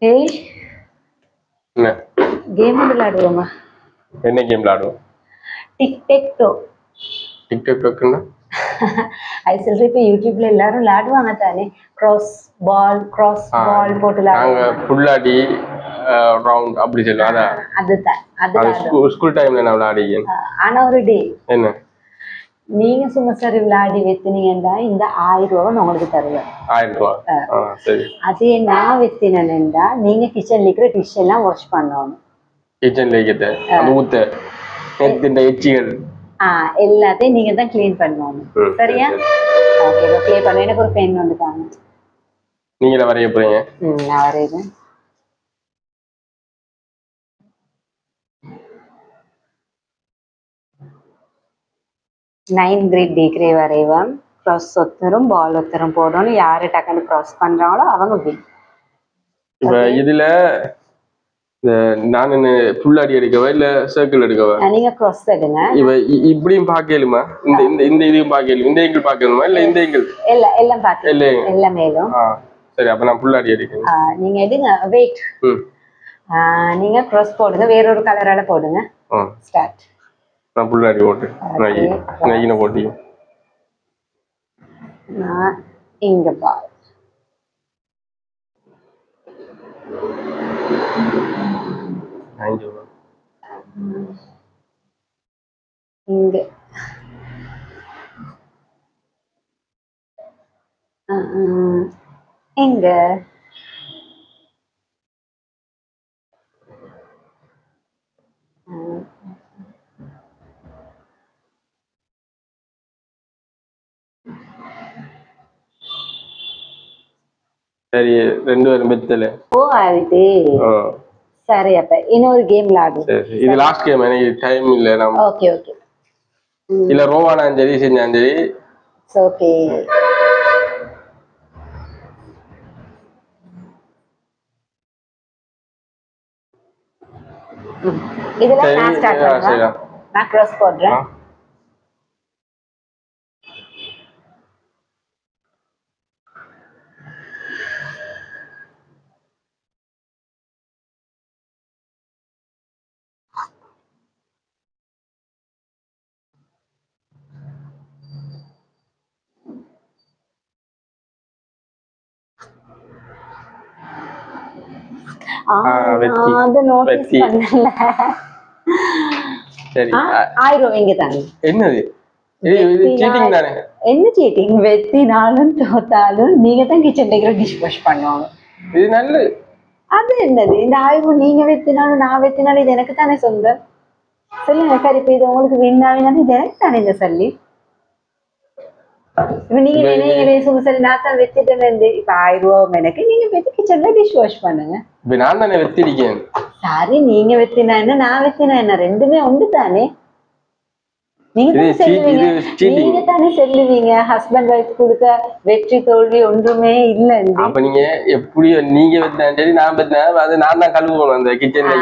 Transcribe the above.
ஏய் என்ன கேம் விளையாடுவோமா? என்ன கேம் விளையாடுவோம்? Tic tac toe. டிக்டாக் டோக்குன்னா அது சொல்ற இப்போ யூடியூப்ல எல்லாரும் விளையாடுவாங்க தானே, கிராஸ் பால் போட்டு நாங்க விளையாடுவாங்க. புல்லாடி ரவுண்ட் அப்படி சொல்லுவோம். அதான் அதுதான் அது அது விளையாடுவோம். ஸ்கூல் டைம்ல நான் விளையாடிக்கேன். ஆனா ஒரு டே என்ன நீங்க சும்மா சரி விளையாடி வெத்தினீங்கன்னா இந்த 1000 ரூபாவை நான் உங்களுக்கு தருவேன். 1000 ரூபா. சரி. அதே நான் வெத்தினேன்டா நீங்க கிச்சன்ல இருக்கிற டிஷ் எல்லாம் வாஷ் பண்ணணும். கிச்சன்ல இருக்கிறத அந்த ஊத்த இந்த எச்சிகள் எல்லாத்தையும் நீங்க தான் கிளீன் பண்ணணும். சரியா? ஓகே ப்ளே பண்ண. எனக்கு ஒரு பென் வந்துட்டாங்க. நீங்களே வரைய போறீங்க? நான் வரைகிறேன். நைன் கிரேட் டி கிரே வரைவேன். க்ராஸ் ஒத்தரும் பால் ஒத்தரும் போடணும். யாரு டக்குன்னு கிராஸ் பண்றாங்களோ அவங்க வின். இப்ப இதுல நான் புல்லாடி எடுக்கவா இல்ல சர்க்கிள் எடுக்கவா? நீங்க கிராஸ் எடுங்க. இவ இப்படியும் பாக்கலுமா? இந்த இந்த இந்த இதையும் பாக்கலும், இந்த எங்கிள் பாக்கணுமா இல்ல இந்த எங்கிள்? எல்லாம் பாக்கலாம், எல்லாம் மேலும். சரி, அப்ப நான் புல்லாடி எடுக்கிறேன். நீங்க எடுங்க. வெயிட். நீங்க கிராஸ் போடுங்க, வேற ஒரு கலரால போடுங்க. ஸ்டார்ட். நான் புல்லாடி போட்டு நையின போட்டி. நான் இங்க பாரு இங்க எங்க சரி, ரெண்டு பேரும் பெத்தல. ஓ அது சரி. அப்ப இன்னொரு கேம் விளையாடுவோம். சரி, இது லாஸ்ட் கேம். எனக்கு டைம் இல்ல. நான் ஓகே ஓகே. இல்ல ரோவானாலும் சரி செஞ்சாலும் சரி. ஓகே. இதெல்லாம் நான் ஸ்டார்ட் பண்றேன். நான் கிராஸ் போடுறேன். என்னது என்ன சீட்டிங்? வெத்தினாலும் தோத்தாலும் நீங்க தான் கிச்சன்ல டிஷ் வாஷ் பண்ணுவாங்க. இது நல்லது. அது என்னது? இந்த 1000 நீங்க வெத்தினாலும் நான் வெத்தினாலும் இது எனக்கு தானே சொந்தம். சொல்லுங்க. சரி, இப்ப இது உங்களுக்கு வேணாலும் இது எனக்கு தானே இந்த சொல்லி. இப்ப நீங்க சரி நான் தான் வெத்திட்டேன். இப்ப 1000 ரூபா எனக்கு, நீங்க வெத்தி கிச்சன்ல டிஷ் வாஷ் பண்ணுங்க. இப்ப நான் தானே வெத்திருக்கேன். சரி, நீங்க வெத்தினா என்ன நான் வெத்தினா என்ன, ரெண்டுமே ஒன்று தானே. நீங்க தானே சொல்லுவீங்க ஹஸ்பண்ட் ஒய்ஃப் கொடுக்க வெற்றி தோல்வி ஒன்றுமே இல்லை. அப்ப நீங்க எப்படியோ நீங்க வெத்தினா சரி நான் வெத்தினா அது நான் தான் கழுவுவேன் அந்த கிச்சன்ல.